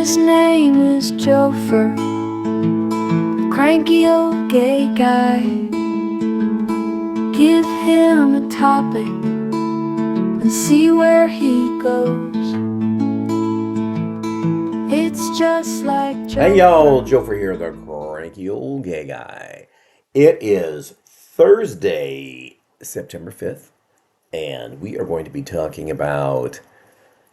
His name is Jofer, a cranky old gay guy. Give him a topic and see where he goes. It's just like Jofer. Hey y'all, Jofer here, the cranky old gay guy. It is Thursday, September 5th, and we are going to be talking about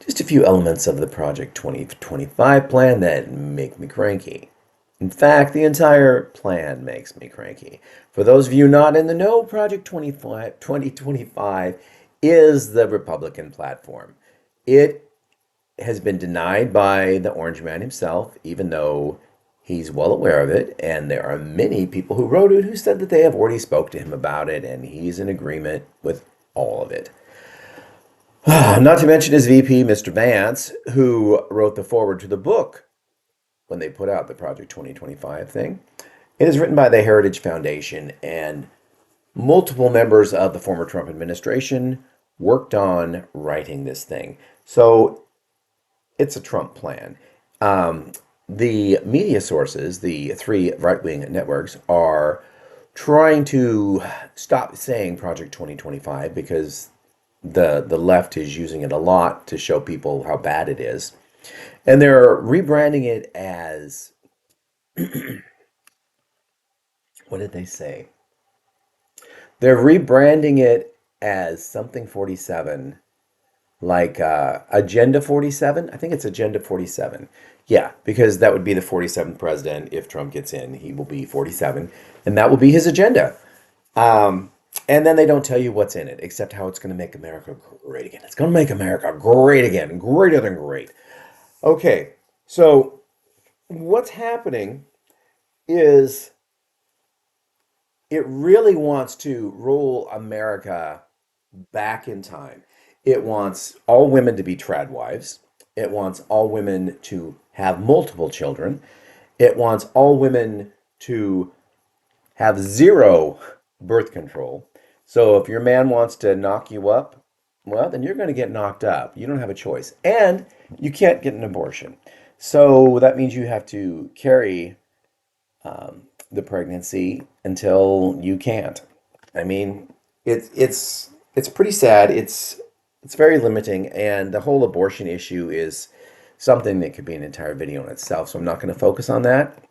just a few elements of the Project 2025 plan that make me cranky. In fact, the entire plan makes me cranky. For those of you not in the know, Project 2025 is the Republican platform. It has been denied by the Orange Man himself, even though he's well aware of it, and there are many people who wrote it who said that they have already spoke to him about it, and he's in agreement with all of it. Not to mention his VP, Mr. Vance, who wrote the foreword to the book when they put out the Project 2025 thing. It is written by the Heritage Foundation, and multiple members of the former Trump administration worked on writing this thing. So it's a Trump plan. The media sources, the three right-wing networks, are trying to stop saying Project 2025 because the left is using it a lot to show people how bad it is. And they're rebranding it as, what did they say? They're rebranding it as something 47, like Agenda 47. I think it's Agenda 47. Yeah, because that would be the 47th president. If Trump gets in, he will be 47, and that will be his agenda. And then they don't tell you what's in it, except how it's going to make America great again. It's going to make America great again, greater than great. Okay, so what's happening is it really wants to roll America back in time. It wants all women to be trad wives. It wants all women to have multiple children. It wants all women to have zero birth control. So if your man wants to knock you up, well, then you're going to get knocked up. You don't have a choice. And you can't get an abortion. So that means you have to carry the pregnancy until you can't. I mean, it's pretty sad. It's very limiting, and the whole abortion issue is something that could be an entire video in itself. So I'm not going to focus on that,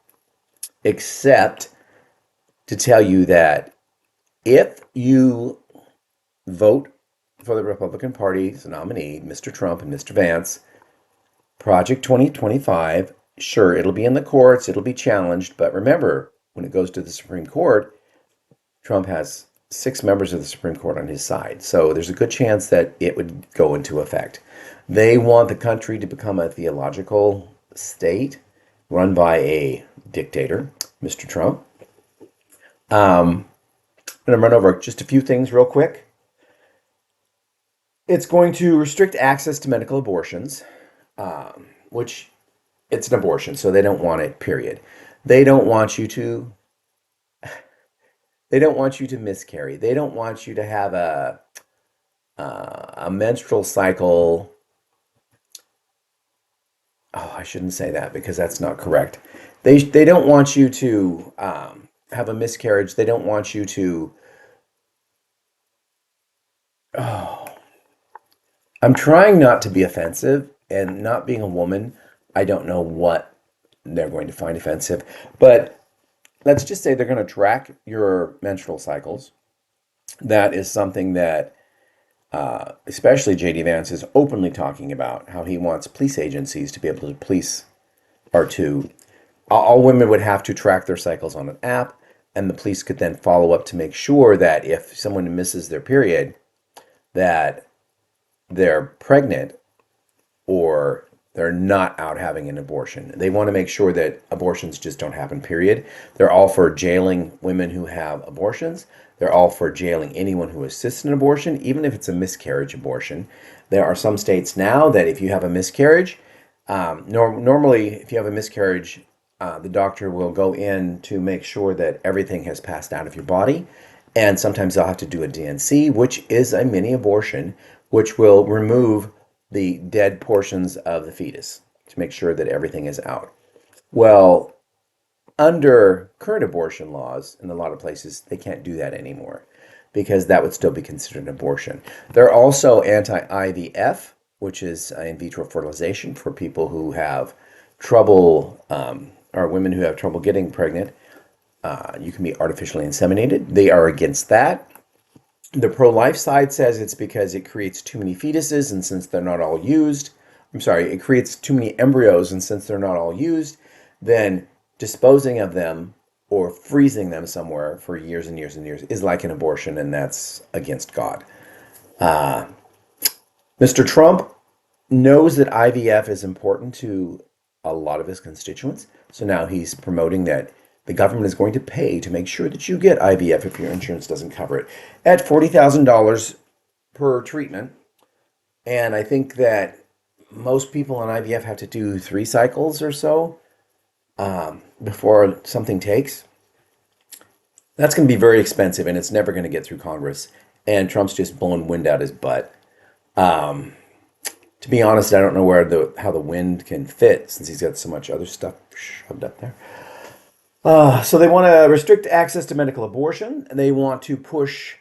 except to tell you that if you vote for the Republican Party's nominee, Mr. Trump and Mr. Vance, Project 2025, sure, it'll be in the courts, it'll be challenged, but remember, when it goes to the Supreme Court, Trump has 6 members of the Supreme Court on his side, so there's a good chance that it would go into effect. They want the country to become a theological state run by a dictator, Mr. Trump. I'm going to run over just a few things real quick. It's going to restrict access to medical abortions, which it's an abortion, so they don't want it, period. They don't want you to miscarry. They don't want you to have a menstrual cycle. Oh, I shouldn't say that because that's not correct. They don't want you to have a miscarriage. They don't want you to. Oh, I'm trying not to be offensive, and not being a woman, I don't know what they're going to find offensive, but let's just say they're going to track your menstrual cycles. That is something that, especially J.D. Vance is openly talking about, how he wants police agencies to be able to police, or to, all women would have to track their cycles on an app, and the police could then follow up to make sure that if someone misses their period, that they're pregnant or they're not out having an abortion. They want to make sure that abortions just don't happen, period. They're all for jailing women who have abortions. They're all for jailing anyone who assists an abortion, even if it's a miscarriage abortion. There are some states now that if you have a miscarriage, normally if you have a miscarriage, the doctor will go in to make sure that everything has passed out of your body. And sometimes they'll have to do a DNC, which is a mini abortion, which will remove the dead portions of the fetus. to make sure that everything is out. Well, under current abortion laws in a lot of places, they can't do that anymore because that would still be considered an abortion. They're also anti-IVF, which is in vitro fertilization for people who have trouble, or women who have trouble getting pregnant. You can be artificially inseminated. They are against that. The pro-life side says it's because it creates too many fetuses, and since they're not all used, it creates too many embryos, and since they're not all used, then disposing of them or freezing them somewhere for years and years and years is like an abortion, and that's against God. Mr. Trump knows that IVF is important to a lot of his constituents, so now he's promoting that the government is going to pay to make sure that you get IVF if your insurance doesn't cover it at $40,000 per treatment. And I think that most people on IVF have to do 3 cycles or so before something takes. That's going to be very expensive, and it's never going to get through Congress. And Trump's just blowing wind out his butt. To be honest, I don't know how the wind can fit since he's got so much other stuff shoved up there. So they want to restrict access to medical abortion. They want to push,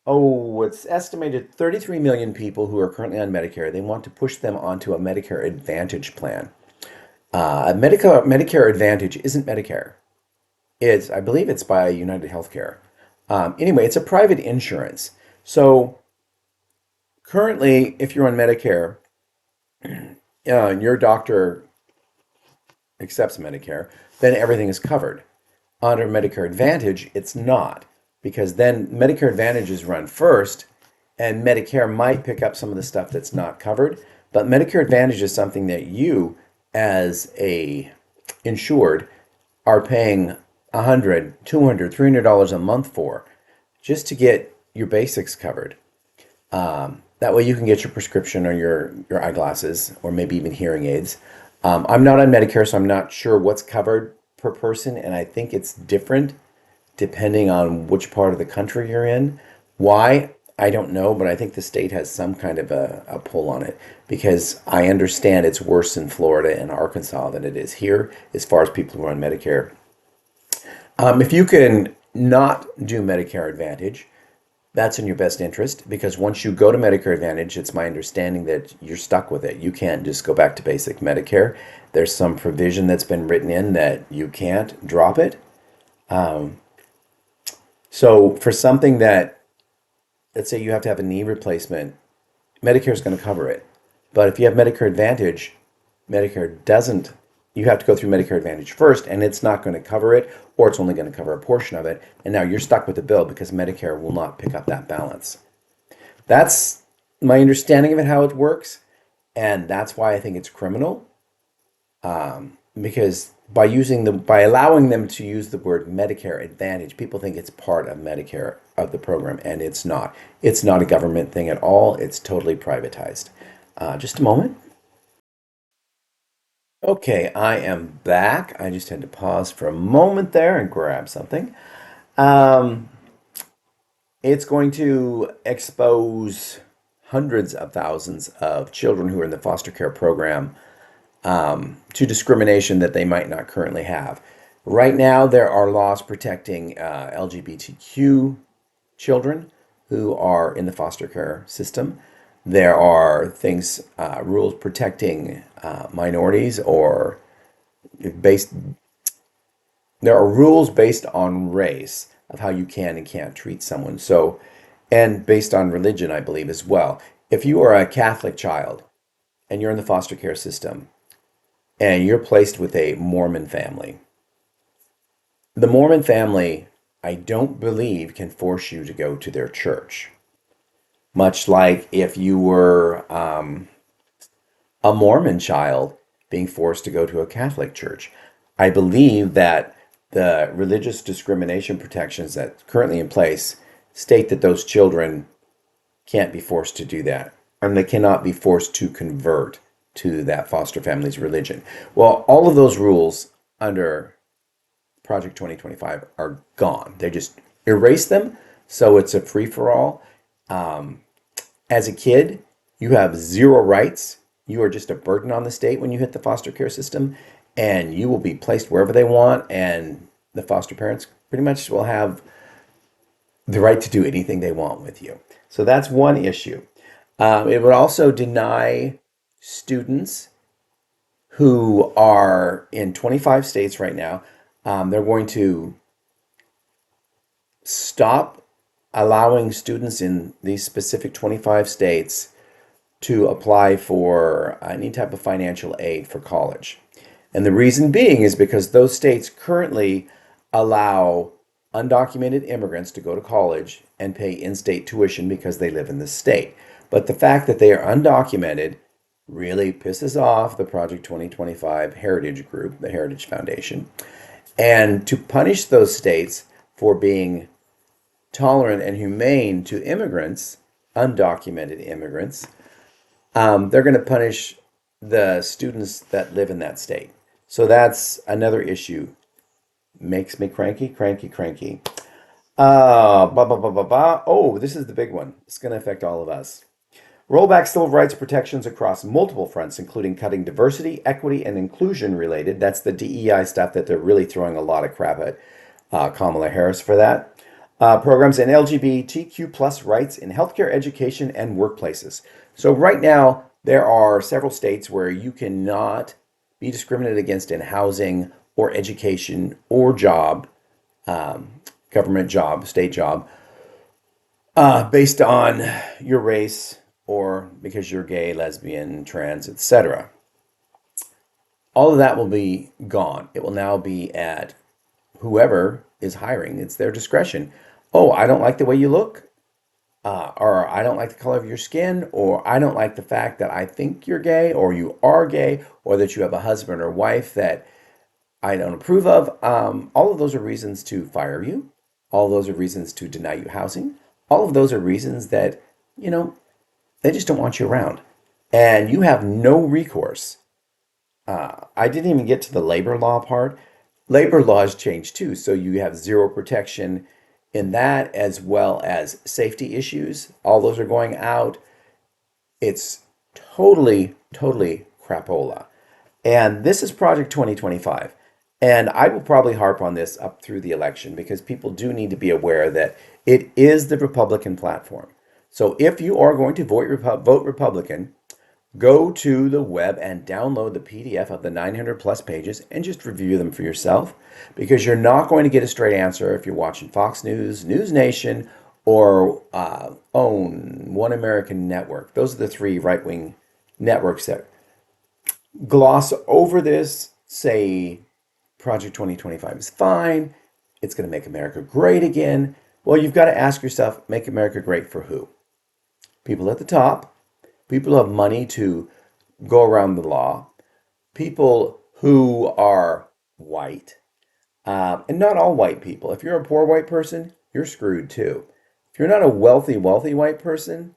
it's estimated 33 million people who are currently on Medicare. They want to push them onto a Medicare Advantage plan. Medicare Advantage isn't Medicare. I believe it's by United Healthcare. Anyway, it's a private insurance. So currently, if you're on Medicare, and your doctor accepts Medicare, then everything is covered. Under Medicare Advantage, it's not, because then Medicare Advantage is run first, and Medicare might pick up some of the stuff that's not covered. But Medicare Advantage is something that you, as a insured, are paying $100, $200, $300 a month for, just to get your basics covered. That way you can get your prescription or your eyeglasses, or maybe even hearing aids. I'm not on Medicare, so I'm not sure what's covered per person, and I think it's different depending on which part of the country you're in. Why? I don't know, but I think the state has some kind of a pull on it, because I understand it's worse in Florida and Arkansas than it is here as far as people who are on Medicare. If you can not do Medicare Advantage, that's in your best interest, because once you go to Medicare Advantage, it's my understanding that you're stuck with it. You can't just go back to basic Medicare. There's some provision that's been written in that you can't drop it. So for something that, let's say you have to have a knee replacement, Medicare is going to cover it. But if you have Medicare Advantage, Medicare doesn't. You have to go through Medicare Advantage first, and it's not going to cover it, or it's only going to cover a portion of it. And now you're stuck with the bill because Medicare will not pick up that balance. That's my understanding of it, how it works. And that's why I think it's criminal. Because by allowing them to use the word Medicare Advantage, people think it's part of Medicare, of the program, and it's not. It's not a government thing at all. It's totally privatized. Just a moment. Okay, I am back. I just had to pause for a moment there and grab something. It's going to expose hundreds of thousands of children who are in the foster care program to discrimination that they might not currently have. Right now, there are laws protecting LGBTQ children who are in the foster care system. There are rules protecting minorities, or there are rules based on race of how you can and can't treat someone. So, and based on religion, I believe, as well. If you are a Catholic child and you're in the foster care system and you're placed with a Mormon family, the Mormon family, I don't believe, can force you to go to their church. Much like if you were a Mormon child being forced to go to a Catholic church. I believe that the religious discrimination protections that are currently in place state that those children can't be forced to do that, and they cannot be forced to convert to that foster family's religion. Well, all of those rules under Project 2025 are gone. They just erase them, so it's a free-for-all. As a kid, you have zero rights you are just a burden on the state when you hit the foster care system, and you will be placed wherever they want, and the foster parents pretty much will have the right to do anything they want with you. So that's one issue. It would also deny students who are in 25 states right now. They're going to stop allowing students in these specific 25 states to apply for any type of financial aid for college. And the reason being is because those states currently allow undocumented immigrants to go to college and pay in-state tuition because they live in the state. But the fact that they are undocumented really pisses off the Project 2025 Heritage Group, the Heritage Foundation. And to punish those states for being tolerant and humane to immigrants, undocumented immigrants, they're going to punish the students that live in that state. So that's another issue. Makes me cranky, cranky, cranky. Oh, this is the big one. It's going to affect all of us. Rollback civil rights protections across multiple fronts, including cutting diversity, equity, and inclusion related. That's the DEI stuff that they're really throwing a lot of crap at Kamala Harris for that. Programs and LGBTQ plus rights in healthcare, education, and workplaces. So right now, there are several states where you cannot be discriminated against in housing or education or job, government job, state job, based on your race or because you're gay, lesbian, trans, etc. All of that will be gone. It will now be at whoever is hiring. It's their discretion. Oh, I don't like the way you look, or I don't like the color of your skin, or I don't like the fact that I think you're gay, or you are gay, or that you have a husband or wife that I don't approve of. All of those are reasons to fire you. All of those are reasons to deny you housing. All of those are reasons that, they just don't want you around. And you have no recourse. I didn't even get to the labor law part. Labor laws changed too, so you have zero protection in that, as well as safety issues. All those are going out. It's totally, totally crapola. And this is Project 2025. And I will probably harp on this up through the election because people do need to be aware that it is the Republican platform. So if you are going to vote Republican, go to the web and download the PDF of the 900 plus pages and just review them for yourself, because you're not going to get a straight answer if you're watching Fox News, News Nation, or OWN, One American Network. Those are the three right-wing networks that gloss over this, say Project 2025 is fine, it's going to make America great again. Well, you've got to ask yourself, make America great for who? People at the top, people who have money to go around the law, people who are white, and not all white people. If you're a poor white person, you're screwed too. If you're not a wealthy white person,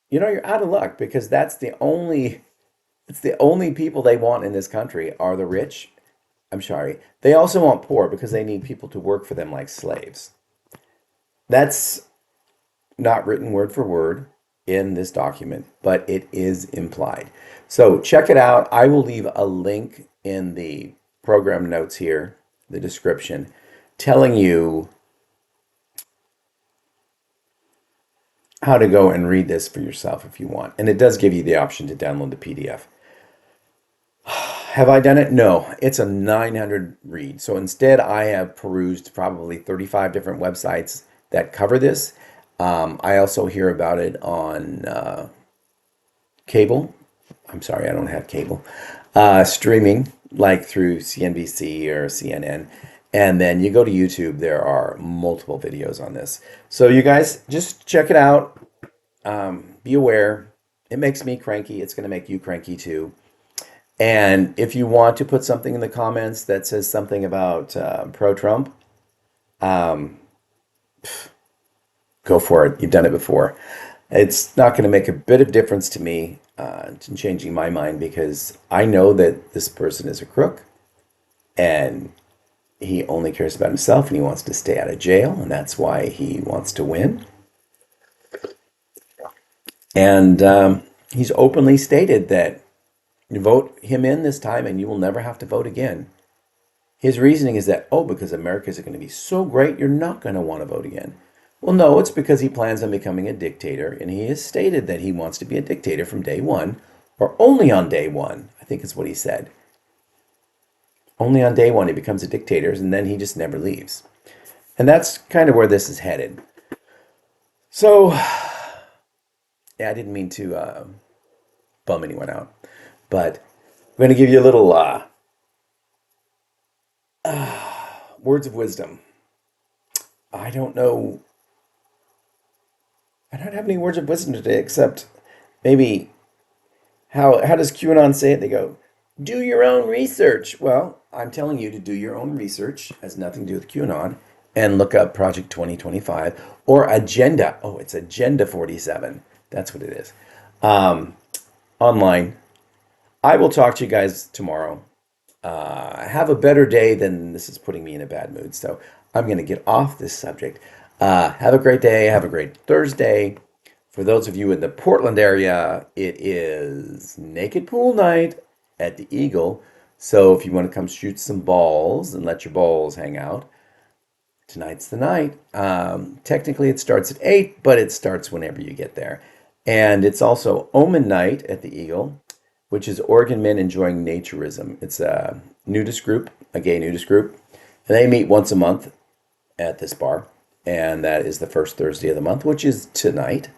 you're out of luck, because it's the only people they want in this country are the rich. I'm sorry. They also want poor because they need people to work for them like slaves. That's not written word for word in this document, but it is implied. So check it out. I will leave a link in the program notes here, the description, telling you how to go and read this for yourself if you want. And it does give you the option to download the PDF. Have I done it? No, it's a 900 read. So instead, I have perused probably 35 different websites that cover this. I also hear about it on cable. I'm sorry, I don't have cable. Streaming, like through CNBC or CNN. And then you go to YouTube, there are multiple videos on this. So you guys, just check it out. Be aware. It makes me cranky. It's going to make you cranky too. And if you want to put something in the comments that says something about pro-Trump, go for it. You've done it before. It's not going to make a bit of difference to me in changing my mind, because I know that this person is a crook and he only cares about himself and he wants to stay out of jail, and that's why he wants to win. And He's openly stated that you vote him in this time and you will never have to vote again. His reasoning is that, oh, because Americans are going to be so great, you're not going to want to vote again. Well, no, it's because he plans on becoming a dictator, and he has stated that he wants to be a dictator from day one, or only on day one, I think is what he said. Only on day one he becomes a dictator, and then he just never leaves. And that's kind of where this is headed. So, yeah, I didn't mean to bum anyone out, but I'm going to give you a little words of wisdom. I don't know. I don't have any words of wisdom today except maybe how does QAnon say it? They go, do your own research. Well, I'm telling you to do your own research. It has nothing to do with QAnon. And look up Project 2025 or Agenda. Oh, it's Agenda 47. That's what it is. Online. I will talk to you guys tomorrow. Have a better day than this is putting me in a bad mood. So I'm going to get off this subject. Have a great day. Have a great Thursday. For those of you in the Portland area, it is naked pool night at the Eagle. So if you want to come shoot some balls and let your balls hang out, tonight's the night. Technically it starts at 8, but it starts whenever you get there. And it's also Omen Night at the Eagle, which is Oregon men enjoying naturism. It's a nudist group, a gay nudist group. And they meet once a month at this bar. And that is the first Thursday of the month, which is tonight.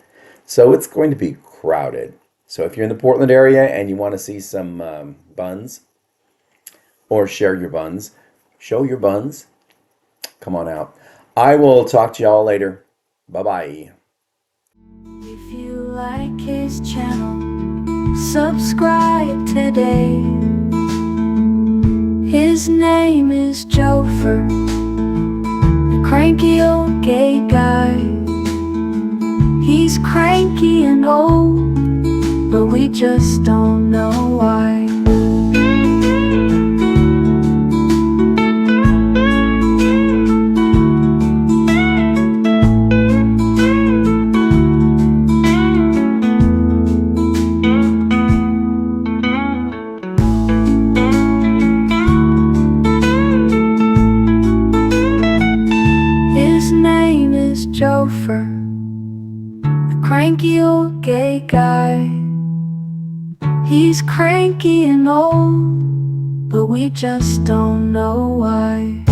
So it's going to be crowded. So if you're in the Portland area and you want to see some buns or share your buns, show your buns, come on out. I will talk to y'all later. Bye-bye. If you like his channel, subscribe today. His name is Jofer, the cranky old gay guy. He's cranky and old, but we just don't know why. His name is Jofer, the cranky old gay guy. He's cranky and old, but we just don't know why.